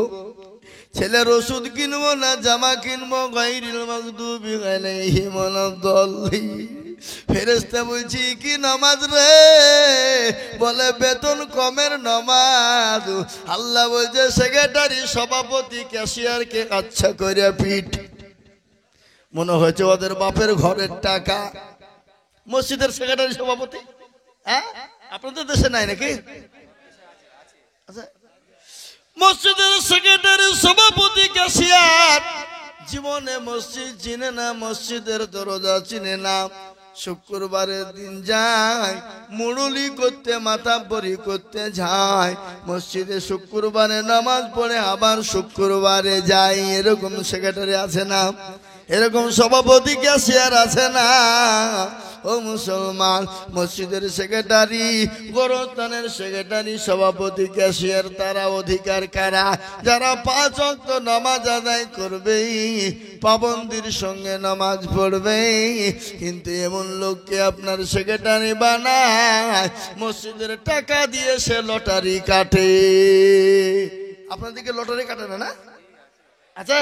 ছেলের ওষুধ কিনবো না জামা কিনবো, গায়রিল মাগদুবি আলাইহিম ওয়ালাদ-দাল্লিন। ফেরেশতা বলছি কি নামাজ রে? বলে বেতন কমের নামাজ। আল্লাহ বলছে সেক্রেটারি, সভাপতি, ক্যাশিয়ারকে আচ্ছা করে পিঠ। মনে হয়েছে ওদের বাপের ঘরের টাকা। মসজিদের সেক্রেটারি, সভাপতি, হ্যাঁ আপনাদের দেশে নাই নাকি? আচ্ছা, মসজিদের সেক্রেটারি, সভাপতি, ক্যাশিয়ার জীবনে মসজিদ চিনে না, মসজিদের দরজা চিনে না। শুক্রবারের দিন যায় মুরুলি করতে, মাতাব্বরি করতে যায় মসজিদে, শুক্রবারে নামাজ পড়ে আবার শুক্রবারে যায়। এরকম সেক্রেটারি আছে না? এরকম সভাপতি, ক্যাশিয়ার আছে না? ও মুসলমান, মসজিদের সেক্রেটারি, গোরস্থানের সেক্রেটারি, সভাপতি, ক্যাশিয়ার, তারা অধিকার কারা? যারা 5 ওয়াক্ত নামাজ আদায় করবে, পাবন্দির সঙ্গে নামাজ পড়বে। কিন্তু এমন লোককে আপনার সেক্রেটারি বানায়, মসজিদের টাকা দিয়ে সে লটারি কাটে। আপনাদেরকে লটারি কাটে না? না আচ্ছা,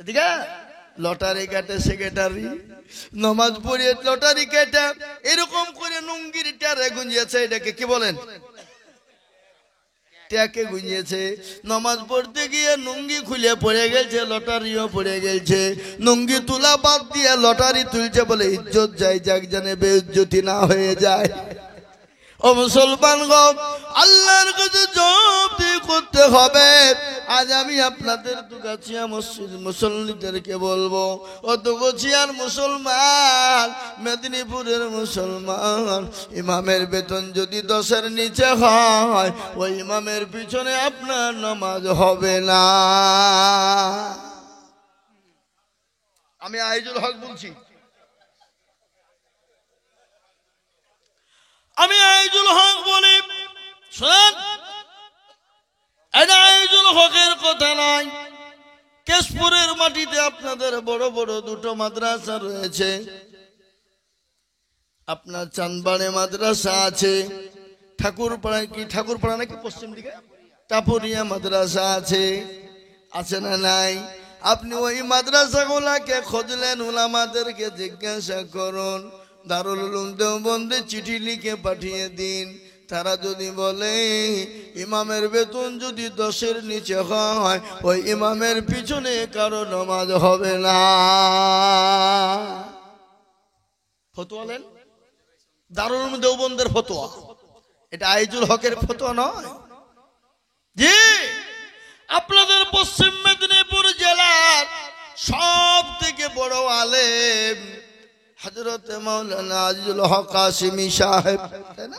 এদিকে লটারি কাটে সেক্রেটারি, নামাজ পড়িয়ে লটারি কাটে। এরকম করে নুঙ্গির টারে গুঞ্জিয়েছে, এটাকে কি বলেন? ট্যাকে গুঞ্জিয়েছে। নামাজ পড়তে গিয়ে নুঙ্গি খুলে পড়ে গেছে, লটারিও পড়ে গেছে। নুঙ্গি তুলা বাদ দিয়ে লটারি তুলছে, বলে ইজ্জত যাই, যাক জানে বেইজ্জতি না হয়ে যায়। ও মুসলমান গো, আল্লাহর কাছে জবাব করতে হবে। আজ আমি আপনাদের দুগাছিয়া মসজিদ মুসল্লিদেরকে বলবো, ও দুগাছিয়ার মুসলমান, মেদিনীপুরের মুসলমান, ইমামের বেতন যদি 10-এর নিচে হয়, ওই ইমামের পিছনে আপনার নামাজ হবে না। আমি আইজুল হক বলছি, আমি আইজুল হক বলি, শোন, এটা আইজুল হকের কথা নয়। কেশপুরের মাটিতে আপনাদের বড় বড় 2টো মাদ্রাসা রয়েছে। আপনার চাঁদবাড়ে মাদ্রাসা আছে, ঠাকুরপাড়ায়, কি ঠাকুরপাড়া নাকি পশ্চিম দিকে, টাপুরিয়া মাদ্রাসা আছে, আছে না নাই? আপনি ওই মাদ্রাসাগুলাকে খুঁজলেন, উলামাদেরকে জিজ্ঞাসা করুন, দারুল উলুম দেওবন্দে চিঠি লিখে পাঠিয়ে দিন। তারা যদি বলে ইমামের বেতন যদি 10-এর নিচে হয়, ওই ইমামের পিছনে কারো নামাজ হবে না। ফতোয়া নেন, দারুল উলুম দেওবন্দের ফতোয়া, এটা আইজুল হকের ফতোয়া নয়। জি, আপনাদের পশ্চিম মেদিনীপুর জেলার সব থেকে বড় আলেম হযরত মাওলানা আজিজুল হক কাসিমি সাহেব, তাই না?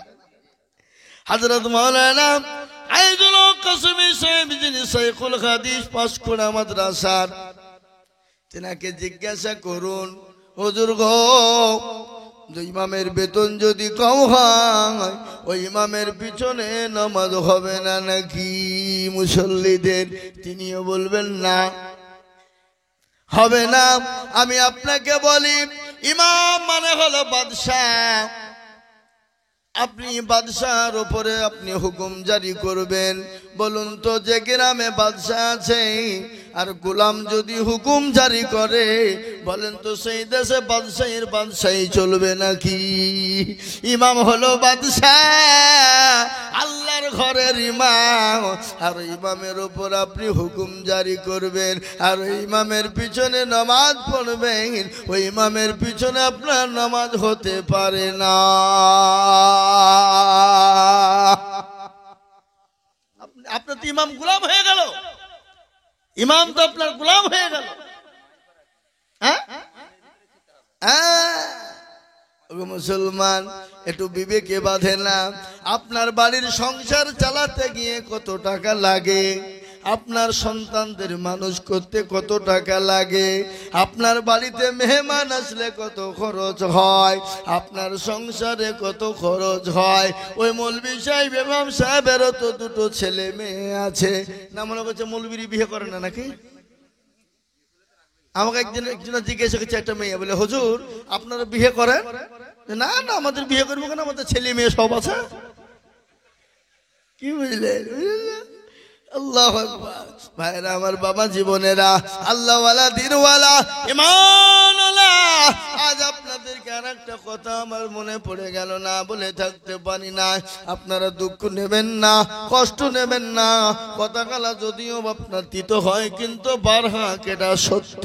হযরত মাওলানা আজিজুল হক কাসিমি সাহেব, যিনি শাইখুল হাদিস পাঁশকুড়া মাদ্রাসার, তেনাকে জিজ্ঞাসা করুন, হুজুর গো যে ইমামের বেতন যদি কম হয় ওই ইমামের পিছনে নামাজ হবে না নাকি মুসল্লিদের? তিনিও বলবেন না, হবে না। আমি আপনাকে বলি, ইমাম মানে হলো বাদশাহ। আপনি বাদশাহর উপরে আপনি হুকুম জারি করবেন। বলুন তো, যে গ্রামে বাদশাহ আছে আর গোলাম যদি হুকুম জারি করে, বলেন তো সেই দেশে বাদশাহী চলবে নাকি? ইমাম হলো বাদশাহ, আল্লাহর ঘরের ইমাম। আর ইমামের উপর আপনি হুকুম জারি করবেন আর ইমামের পিছনে নামাজ পড়বেন, ওই ইমামের পিছনে আপনার নামাজ হতে পারে না। আপনার তো ইমাম গোলাম হয়ে গেল, ইমাম তো আপনার গোলাম হয়ে গেল। মুসলমান, একটু বিবেকে বাঁধে না? আপনার বাড়ির সংসার চালাতে গিয়ে কত টাকা লাগে, আপনার সন্তানদের মানুষ করতে কত টাকা লাগে, আপনার বাড়িতে মেহমান আসলে কত খরচ হয়, আপনার সংসারে কত খরচ হয়। ওই মৌলবি সাহেব ইমাম সাহেবেরও তো দুটো ছেলে মেয়ে আছে, না মনে করছে মৌলবীর বিয়ে করে না নাকি? আমাকে একজন জিজ্ঞাসা করছে একটা মেয়ে, বলে হুজুর আপনারা বিয়ে করেন? না না, আমাদের বিয়ে করবো কেন, আমাদের ছেলে মেয়ে সব আছে। কি বুঝলেন? আল্লাহু আকবার। ভাইরা আমার, বাবা জীবনেরা, আল্লাহওয়ালা, দিনওয়ালা, ঈমানওয়ালা, আজ আপনাদেরকে আর একটা কথা আমার মনে পড়ে গেল, না বলে থাকতে পারি না। আপনারা দুঃখ নেবেন না, কষ্ট নেবেন না। কথাগুলা যদিও আপনার তিত হয়, কিন্তু বারহাক এটা সত্য।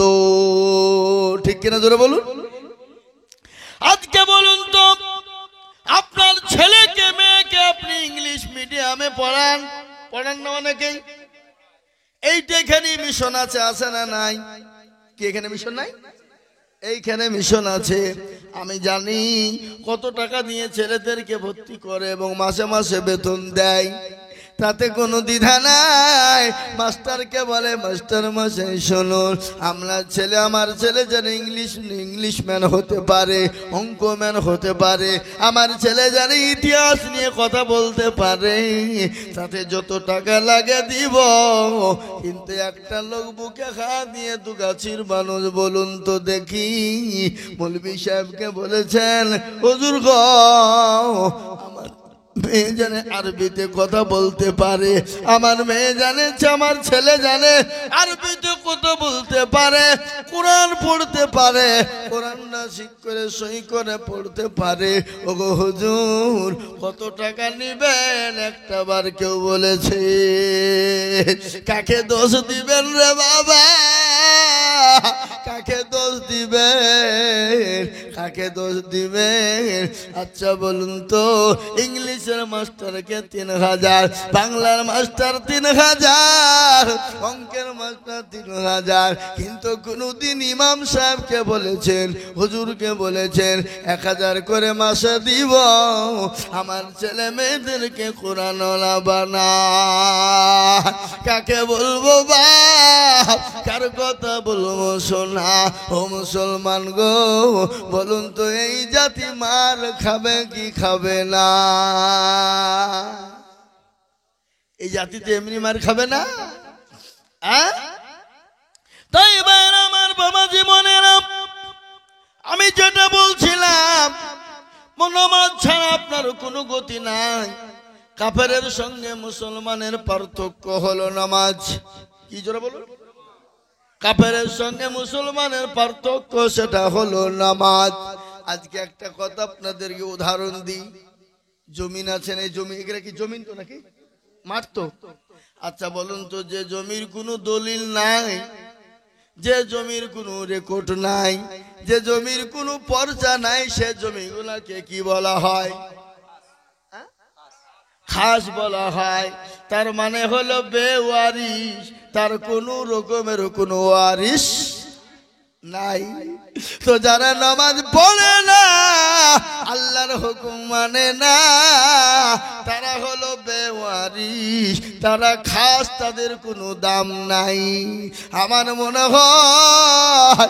ঠিক কিনা জোরে বলুন। আজকে বলুন তো, আপনার ছেলেকে মেয়েকে আপনি ইংলিশ মিডিয়ামে পড়ান না অনেকেই? এইটা এখানে মিশন আছে, আছে না নাই? কি এখানে মিশন নাই? এইখানে মিশন আছে। আমি জানি কত টাকা দিয়ে ছেলেদেরকে ভর্তি করে এবং মাসে মাসে বেতন দেয়, তাতে কোনো দ্বিধা নাই। মাস্টারকে বলে, মাস্টার মশাই শুনুন, আমার ছেলে যেন ইংলিশম্যান হতে পারে, অঙ্কম্যান হতে পারে, আমার ছেলে যেন ইতিহাস নিয়ে কথা বলতে পারে, তাতে যত টাকা লাগে দিব। কিন্তু একটা লোক বুকে খা দিয়ে দুগাছির মানুষ, বলুন তো দেখি। মৌলভী সাহেবকে বলেছেন, হুজুর গো, আমার মেয়ে জানে আরবিতে কথা বলতে পারে, আমার মেয়ে জানে, আমার ছেলে জানে আরবিতে কথা বলতে পারে, কোরআন পড়তে পারে, কোরআন নাসিক করে সই করে পড়তে পারে। ওগো হুজুর, কত টাকা নিবেন? একটা বার কেউ বলেছে? কাকে দোষ দিবেন রে বাবা? কাকে দোষ দিবেন? কাকে দোষ দিবেন? আচ্ছা বলুন তো, ইংলিশের মাস্টারকে 3000, বাংলার মাস্টার 3000, অঙ্কের মাস্টার 3000, কিন্তু কোনদিন ইমাম সাহেবকে বলেছেন, হুজুরকে বলেছেন 1000 করে মাসে দিব, আমার ছেলে মেয়েদেরকে কোরআনওয়ালা বানা? কাকে বলবো বাপ, কার কথা বলবো সোনা? ও মুসলমান গো, বলুন তো, এই জাতি মার খাবে কি খাবে না? এই জাতিতে এমনি মার খাবে না? তাই এবার আমার বাবা জীবনেরা, আমি যেটা বলছিলাম, নামাজ ছাড়া আপনার কোনো গতি নাই। কাফেরের সঙ্গে মুসলমানের পার্থক্য হলো নামাজ। কি জোরে বলুন? কাফেরের সঙ্গে মুসলমানের পার্থক্য, সেটা হলো নামাজ। আজকে একটা কথা আপনাদেরকে উদাহরণ দিই। জমিন আছেন, এই জমি, এগুলা কি জমিন তো নাকি মাঠ তো? আচ্ছা বলুন তো, যে জমির কোনো দলিল নাই, যে জমির কোনো রেকর্ড নাই, যে জমির কোনো পর্চা নাই, সে জমিগুলাকে কি বলা হয়? খাস বলা হয়। তার মানে হলো বেওয়ারিশ, তার কোনো রকমের কোনো ওয়ারিশ নাই। তো যারা নামাজ পড়ে না, আল্লাহর হুকুম মানে না, তারা হলো বেওয়ারিশ, তারা খাস, তাদের কোনো দাম নাই। আমার মনে হয়